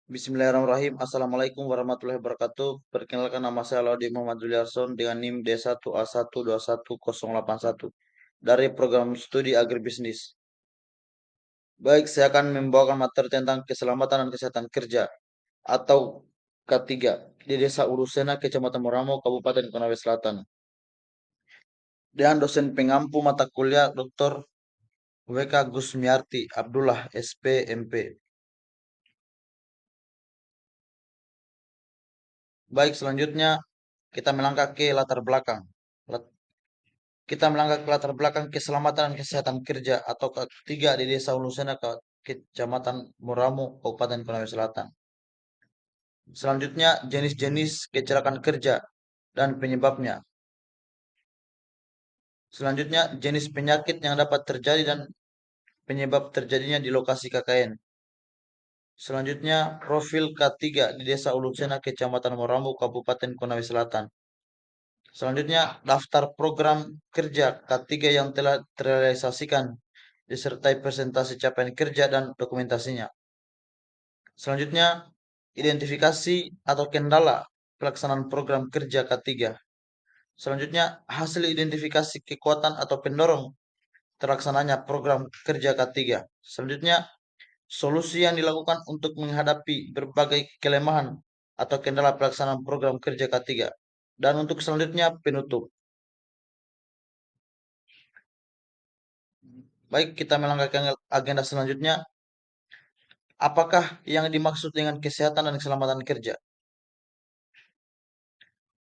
Bismillahirrahmanirrahim. Assalamualaikum warahmatullahi wabarakatuh. Perkenalkan, nama saya Laudy Muhammad Juliarson dengan NIM D1A121081 dari program studi agribisnis. Baik, saya akan membawakan materi tentang keselamatan dan kesehatan kerja atau K3 di Desa Urusena, Kecamatan Moramo, Kabupaten Konawe Selatan. Dan dosen pengampu mata kuliah Dr. WK Gusmiarti Abdullah SP MP. Baik, selanjutnya kita melangkah ke latar belakang. Kita melangkah ke latar belakang keselamatan dan kesehatan kerja atau ketiga di Desa Ulusena, Kecamatan Muramu, Kabupaten Konawe Selatan. Selanjutnya, jenis-jenis kecelakaan kerja dan penyebabnya. Selanjutnya, jenis penyakit yang dapat terjadi dan penyebab terjadinya di lokasi KKN. Selanjutnya, profil K3 di Desa Ulusena, Kecamatan Muramu, Kabupaten Konawe Selatan. Selanjutnya, daftar program kerja K3 yang telah terrealisasikan disertai presentasi capaian kerja dan dokumentasinya. Selanjutnya, identifikasi atau kendala pelaksanaan program kerja K3. Selanjutnya, hasil identifikasi kekuatan atau pendorong terlaksananya program kerja K3. Selanjutnya, solusi yang dilakukan untuk menghadapi berbagai kelemahan atau kendala pelaksanaan program kerja K3. Dan untuk selanjutnya, penutup. Baik, kita melangkah ke agenda selanjutnya. Apakah yang dimaksud dengan kesehatan dan keselamatan kerja?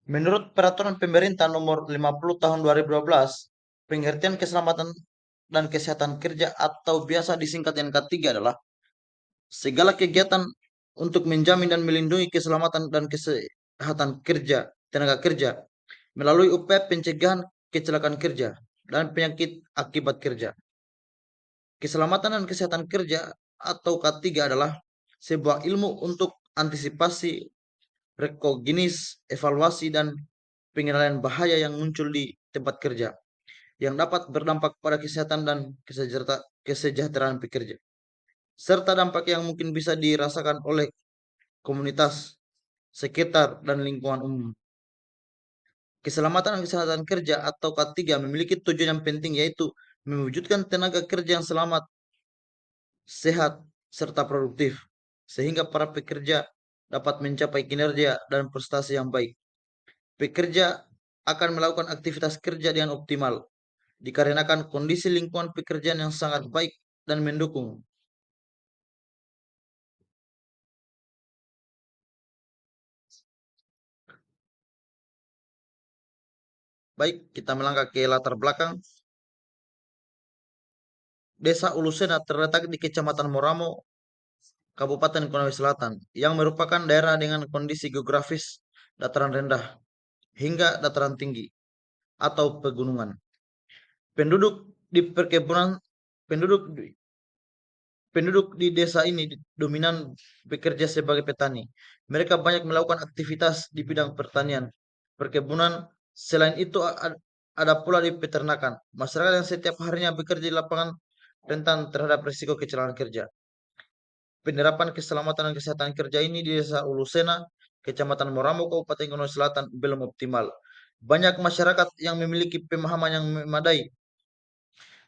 Menurut Peraturan Pemerintah Nomor 50 Tahun 2012, pengertian keselamatan dan kesehatan kerja atau biasa disingkat dengan K3 adalah segala kegiatan untuk menjamin dan melindungi keselamatan dan kesehatan kerja tenaga kerja melalui upaya pencegahan kecelakaan kerja dan penyakit akibat kerja. Keselamatan dan kesehatan kerja atau K3 adalah sebuah ilmu untuk antisipasi, rekognis, evaluasi, dan pengendalian bahaya yang muncul di tempat kerja yang dapat berdampak pada kesehatan dan kesejahteraan pekerja, serta dampak yang mungkin bisa dirasakan oleh komunitas sekitar dan lingkungan umum. Keselamatan dan kesehatan kerja atau K3 memiliki tujuan yang penting, yaitu mewujudkan tenaga kerja yang selamat, sehat, serta produktif, sehingga para pekerja dapat mencapai kinerja dan prestasi yang baik. Pekerja akan melakukan aktivitas kerja dengan optimal, dikarenakan kondisi lingkungan pekerjaan yang sangat baik dan mendukung. Baik, kita melangkah ke latar belakang. Desa Ulusena terletak di Kecamatan Moramo, Kabupaten Konawe Selatan, yang merupakan daerah dengan kondisi geografis dataran rendah hingga dataran tinggi atau pegunungan. Penduduk di perkebunan penduduk Penduduk di desa ini dominan bekerja sebagai petani. Mereka banyak melakukan aktivitas di bidang pertanian, perkebunan. Selain itu ada pula di peternakan. Masyarakat yang setiap harinya bekerja di lapangan rentan terhadap risiko kecelakaan kerja. Penerapan keselamatan dan kesehatan kerja ini di Desa Ulusena, Kecamatan Moramo, Kabupaten Konawe Selatan belum optimal. Banyak masyarakat yang memiliki pemahaman yang memadai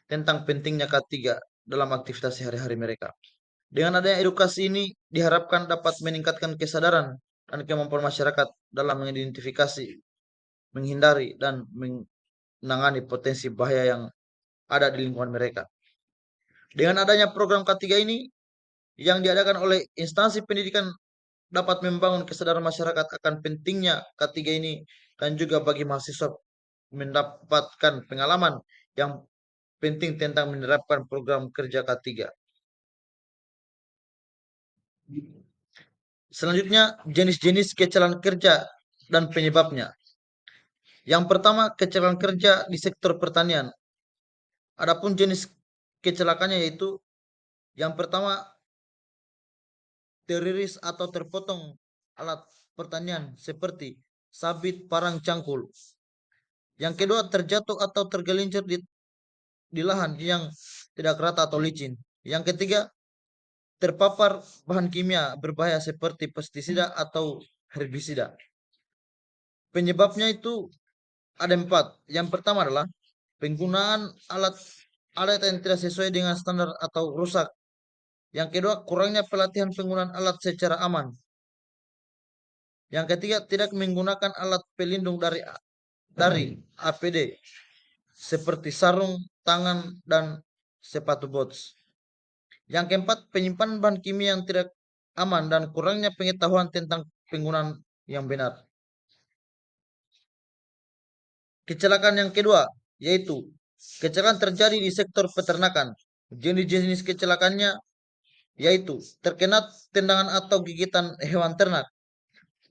tentang pentingnya K3 dalam aktivitas sehari-hari mereka. Dengan adanya edukasi ini diharapkan dapat meningkatkan kesadaran dan kemampuan masyarakat dalam mengidentifikasi, menghindari, dan menangani potensi bahaya yang ada di lingkungan mereka. Dengan adanya program K3 ini yang diadakan oleh instansi pendidikan dapat membangun kesadaran masyarakat akan pentingnya K3 ini, dan juga bagi mahasiswa mendapatkan pengalaman yang penting tentang menerapkan program kerja K3. Selanjutnya, jenis-jenis kecelakaan kerja dan penyebabnya. Yang pertama, kecelakaan kerja di sektor pertanian. Adapun jenis kecelakaannya yaitu yang pertama, teriris atau terpotong alat pertanian seperti sabit, parang, cangkul. Yang kedua, terjatuh atau tergelincir di lahan yang tidak rata atau licin. Yang ketiga, terpapar bahan kimia berbahaya seperti pestisida atau herbisida. Penyebabnya itu ada 4. Yang pertama adalah penggunaan alat alat yang tidak sesuai dengan standar atau rusak. Yang kedua, kurangnya pelatihan penggunaan alat secara aman. Yang ketiga, tidak menggunakan alat pelindung dari APD seperti sarung tangan dan sepatu boots. Yang keempat, penyimpanan bahan kimia yang tidak aman dan kurangnya pengetahuan tentang penggunaan yang benar. Kecelakaan yang kedua yaitu kecelakaan terjadi di sektor peternakan. Jenis-jenis kecelakaannya yaitu terkena tendangan atau gigitan hewan ternak.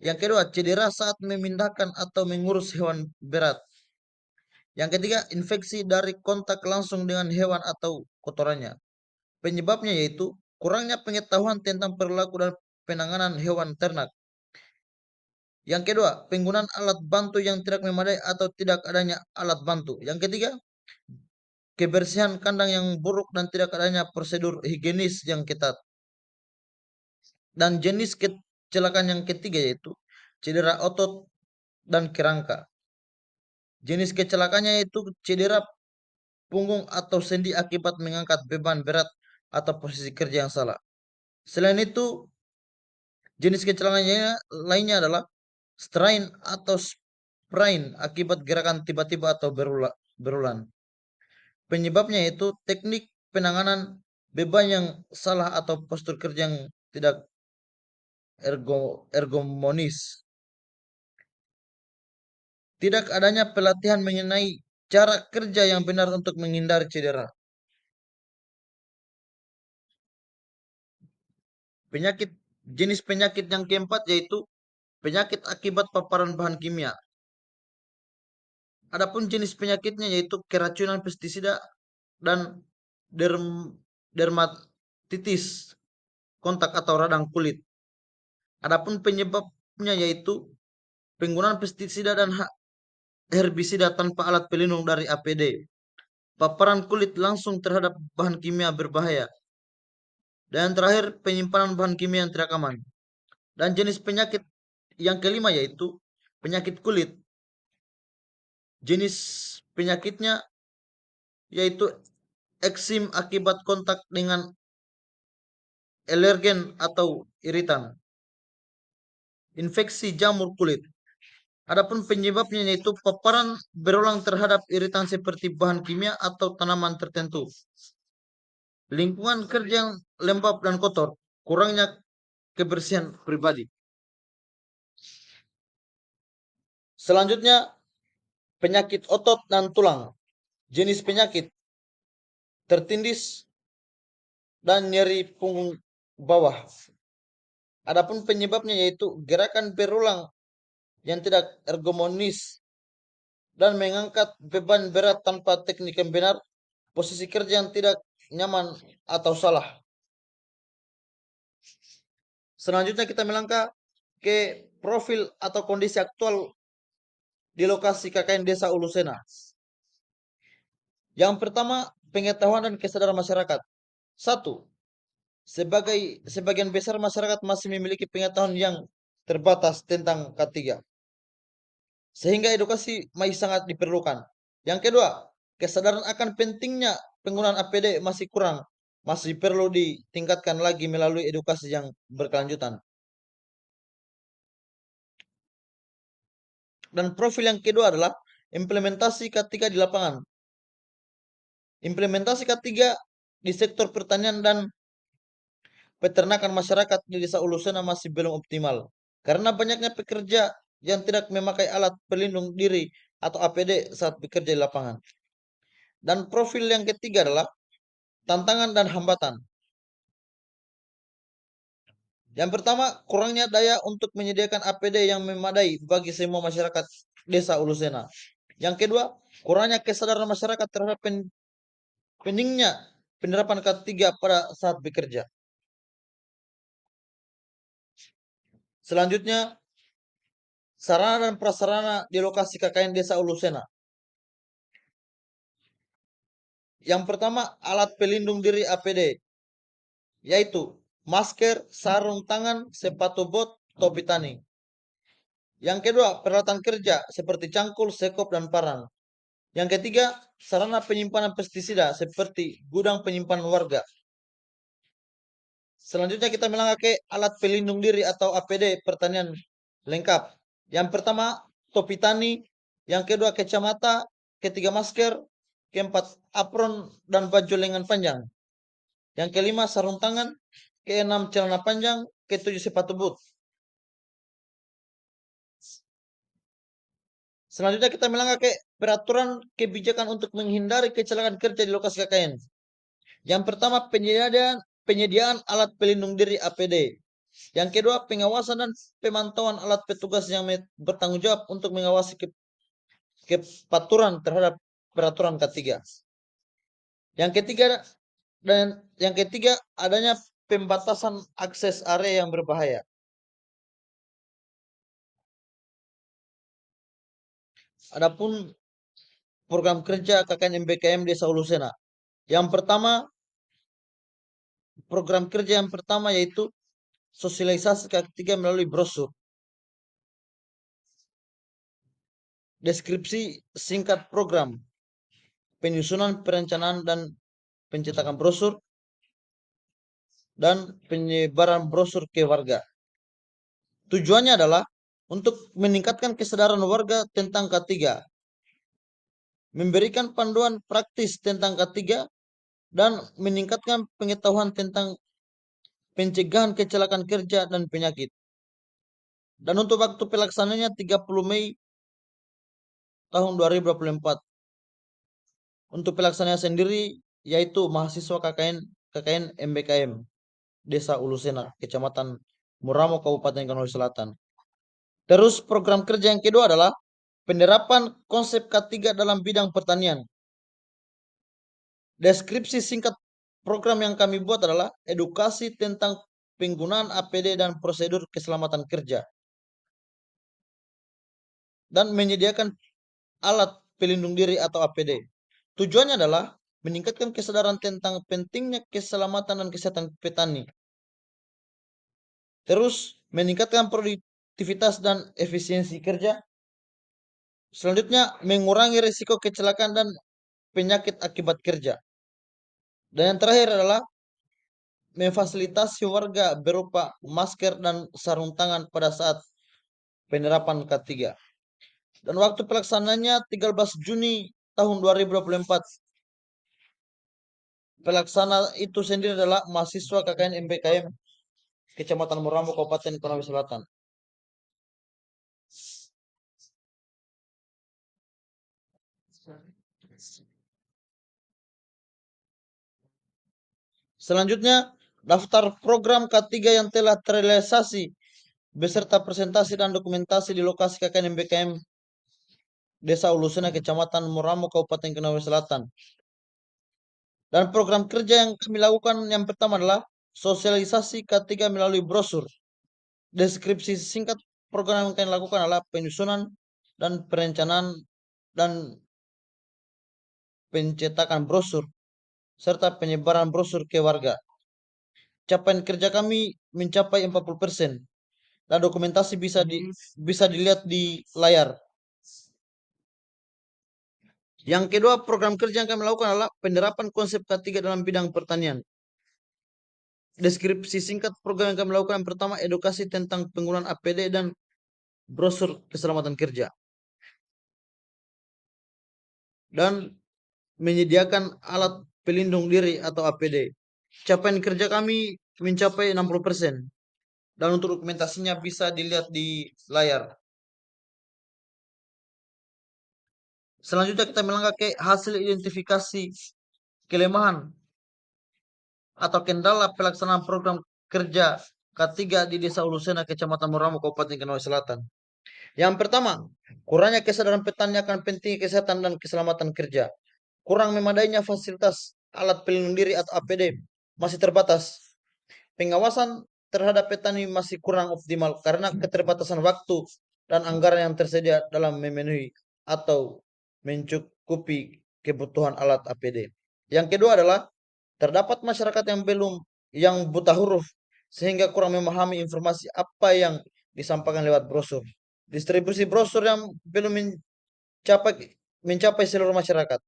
Yang kedua, cedera saat memindahkan atau mengurus hewan berat. Yang ketiga, infeksi dari kontak langsung dengan hewan atau kotorannya. Penyebabnya yaitu kurangnya pengetahuan tentang perilaku dan penanganan hewan ternak. Yang kedua, penggunaan alat bantu yang tidak memadai atau tidak adanya alat bantu. Yang ketiga, kebersihan kandang yang buruk dan tidak adanya prosedur higienis yang ketat. Dan jenis kecelakaan yang ketiga yaitu cedera otot dan kerangka. Jenis kecelakaannya yaitu cedera punggung atau sendi akibat mengangkat beban berat atau posisi kerja yang salah. Selain itu, jenis kecelakaan lainnya adalah strain atau sprain akibat gerakan tiba-tiba atau berulang. Penyebabnya yaitu teknik penanganan beban yang salah atau postur kerja yang tidak ergonomis. Tidak adanya pelatihan mengenai cara kerja yang benar untuk menghindari cedera. Penyakit jenis penyakit yang keempat yaitu penyakit akibat paparan bahan kimia. Adapun jenis penyakitnya yaitu keracunan pestisida dan dermatitis kontak atau radang kulit. Adapun penyebabnya yaitu penggunaan pestisida dan herbisida tanpa alat pelindung dari APD. Paparan kulit langsung terhadap bahan kimia berbahaya. Dan terakhir, penyimpanan bahan kimia yang tidak aman. Dan jenis penyakit yang kelima yaitu penyakit kulit. Jenis penyakitnya yaitu eksim akibat kontak dengan alergen atau iritan. Infeksi jamur kulit. Adapun penyebabnya yaitu paparan berulang terhadap iritan seperti bahan kimia atau tanaman tertentu. Lingkungan kerja yang lembab dan kotor, kurangnya kebersihan pribadi. Selanjutnya, penyakit otot dan tulang. Jenis penyakit tertindis dan nyeri punggung bawah. Adapun penyebabnya yaitu gerakan berulang yang tidak ergonomis dan mengangkat beban berat tanpa teknik yang benar, posisi kerja yang tidak nyaman atau salah. Selanjutnya kita melangkah ke profil atau kondisi aktual di lokasi KKN Desa Ulusena. Yang pertama, pengetahuan dan kesadaran masyarakat. 1. Sebagian besar masyarakat masih memiliki pengetahuan yang terbatas tentang K3. Sehingga edukasi masih sangat diperlukan. Yang kedua, kesadaran akan pentingnya penggunaan APD masih kurang, masih perlu ditingkatkan lagi melalui edukasi yang berkelanjutan. Dan profil yang kedua adalah implementasi K3 di lapangan. Implementasi K3 di sektor pertanian dan peternakan masyarakat di Desa Ulusena masih belum optimal. Karena banyaknya pekerja yang tidak memakai alat pelindung diri atau APD saat bekerja di lapangan. Dan profil yang ketiga adalah tantangan dan hambatan. Yang pertama, kurangnya daya untuk menyediakan APD yang memadai bagi semua masyarakat Desa Ulusena. Yang kedua, kurangnya kesadaran masyarakat terhadap pentingnya penerapan K3 pada saat bekerja. Selanjutnya, sarana dan prasarana di lokasi KKN Desa Ulusena. Yang pertama, alat pelindung diri APD, yaitu masker, sarung tangan, sepatu bot, topi tani. Yang kedua, peralatan kerja seperti cangkul, sekop, dan parang. Yang ketiga, sarana penyimpanan pestisida seperti gudang penyimpanan warga. Selanjutnya kita memakai alat pelindung diri atau APD pertanian lengkap. Yang pertama, topi tani. Yang kedua, kacamata. Ketiga, masker. Keempat, apron dan baju lengan panjang. Yang kelima, sarung tangan. Keenam, celana panjang. Ketujuh, sepatu boot. Selanjutnya kita memakai peraturan kebijakan untuk menghindari kecelakaan kerja di lokasi KKN. Yang pertama, penyediaan alat pelindung diri APD. Yang kedua, pengawasan dan pemantauan alat petugas yang bertanggung jawab untuk mengawasi kepaturan terhadap peraturan ketiga. Yang ketiga adanya pembatasan akses area yang berbahaya. Adapun program kerja KKN MBKM Desa Ulusena. Yang pertama, program kerja yang pertama yaitu sosialisasi ketiga melalui brosur. Deskripsi singkat program, penyusunan perencanaan dan pencetakan brosur, dan penyebaran brosur ke warga. Tujuannya adalah untuk meningkatkan kesadaran warga tentang K3, memberikan panduan praktis tentang K3, dan meningkatkan pengetahuan tentang pencegahan kecelakaan kerja dan penyakit. Dan untuk waktu pelaksananya 30 Mei tahun 2024. Untuk pelaksananya sendiri yaitu mahasiswa KKN MBKM Desa Ulusena, Kecamatan Muramo, Kabupaten Kanowi Selatan. Terus program kerja yang kedua adalah penerapan konsep K3 dalam bidang pertanian. Deskripsi singkat program yang kami buat adalah edukasi tentang penggunaan APD dan prosedur keselamatan kerja. Dan menyediakan alat pelindung diri atau APD. Tujuannya adalah meningkatkan kesadaran tentang pentingnya keselamatan dan kesehatan petani. Terus meningkatkan produktivitas dan efisiensi kerja. Selanjutnya mengurangi risiko kecelakaan dan penyakit akibat kerja. Dan yang terakhir adalah memfasilitasi warga berupa masker dan sarung tangan pada saat penerapan K3. Dan waktu pelaksananya 13 Juni tahun 2024. Pelaksana itu sendiri adalah mahasiswa KKN MBKM Kecamatan Muramo, Kabupaten Konawe Selatan. Selanjutnya, daftar program K3 yang telah terrealisasi beserta presentasi dan dokumentasi di lokasi KKN MBKM Desa Ulusena, Kecamatan Muramo, Kabupaten Konawe Selatan. Dan program kerja yang kami lakukan yang pertama adalah sosialisasi K3 melalui brosur. Deskripsi singkat program yang kami lakukan adalah penyusunan dan perencanaan dan pencetakan brosur serta penyebaran brosur ke warga. Capaian kerja kami mencapai 40%. Dan dokumentasi bisa dilihat di layar. Yang kedua, program kerja yang kami lakukan adalah penerapan konsep K3 dalam bidang pertanian. Deskripsi singkat program yang kami lakukan yang pertama, edukasi tentang penggunaan APD dan brosur keselamatan kerja. Dan menyediakan alat pelindung diri atau APD. Capaian kerja kami mencapai 60%. Dan untuk dokumentasinya bisa dilihat di layar. Selanjutnya kita melangkah ke hasil identifikasi kelemahan atau kendala pelaksanaan program kerja K3 di Desa Ulusena, Kecamatan Muramo, Kabupaten Konawe Selatan. Yang pertama, kurangnya kesadaran petani akan pentingnya kesehatan dan keselamatan kerja. Kurang memadainya fasilitas alat pelindung diri atau APD masih terbatas. Pengawasan terhadap petani masih kurang optimal karena keterbatasan waktu dan anggaran yang tersedia dalam memenuhi atau mencukupi kebutuhan alat APD. Yang kedua adalah terdapat masyarakat yang buta huruf sehingga kurang memahami informasi apa yang disampaikan lewat brosur. Distribusi brosur yang belum mencapai mencapai seluruh masyarakat.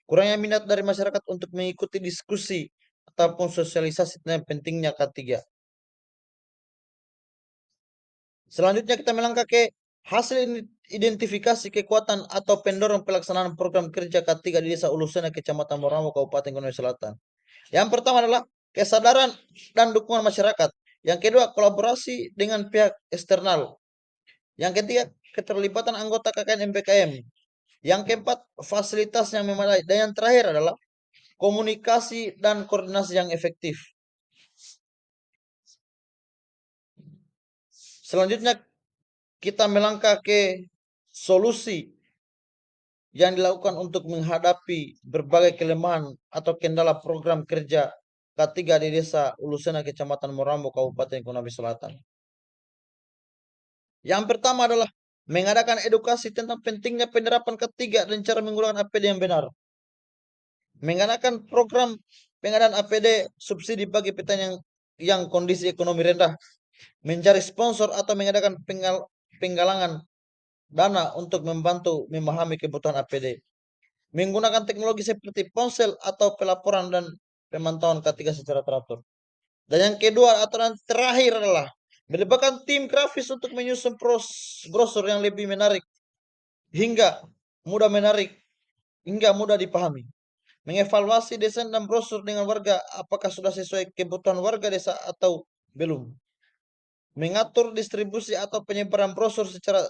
Kurangnya minat dari masyarakat untuk mengikuti diskusi ataupun sosialisasi tentang pentingnya K3. Selanjutnya kita melangkah ke hasil identifikasi kekuatan atau pendorong pelaksanaan program kerja K3 di Desa Ulusena, Kecamatan Moramo, Kabupaten Konawe Selatan. Yang pertama adalah kesadaran dan dukungan masyarakat. Yang kedua, kolaborasi dengan pihak eksternal. Yang ketiga, keterlibatan anggota KKN MPKM. Yang keempat, fasilitas yang memadai. Dan yang terakhir adalah komunikasi dan koordinasi yang efektif. Selanjutnya kita melangkah ke solusi yang dilakukan untuk menghadapi berbagai kelemahan atau kendala program kerja K3 di Desa Ulusena, Kecamatan Morambo, Kabupaten Konawe Selatan. Yang pertama adalah mengadakan edukasi tentang pentingnya penerapan K3 dan cara menggunakan APD yang benar. Mengadakan program pengadaan APD subsidi bagi petani yang kondisi ekonomi rendah. Mencari sponsor atau mengadakan penggalangan dana untuk membantu memahami kebutuhan APD. Menggunakan teknologi seperti ponsel atau pelaporan dan pemantauan K3 secara teratur. Dan yang kedua atau yang terakhir adalah melibatkan tim grafis untuk menyusun brosur yang lebih menarik hingga mudah dipahami. Mengevaluasi desain dan brosur dengan warga apakah sudah sesuai kebutuhan warga desa atau belum. Mengatur distribusi atau penyebaran brosur secara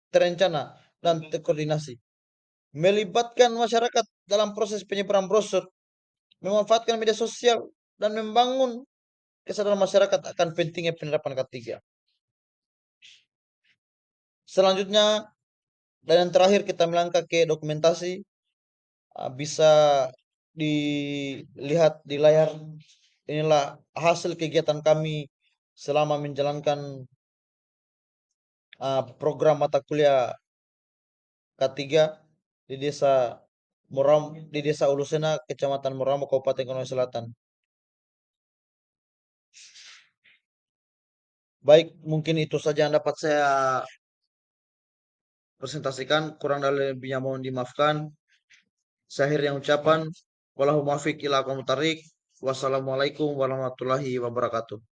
terencana dan terkoordinasi. Melibatkan masyarakat dalam proses penyebaran brosur, memanfaatkan media sosial, dan membangun kesadaran masyarakat akan pentingnya penerapan K3. Selanjutnya, dan yang terakhir kita melangkah ke dokumentasi. Bisa dilihat di layar. Inilah hasil kegiatan kami selama menjalankan program mata kuliah K3 di Desa Ulusena, Kecamatan Moramo, Kabupaten Konawe Selatan. Baik, mungkin itu saja yang dapat saya presentasikan. Kurang dari lebihnya mohon dimaafkan. Saya akhiri yang ucapan. Wallahu muwaffiq ila aqwamit thoriq. Wassalamualaikum warahmatullahi wabarakatuh.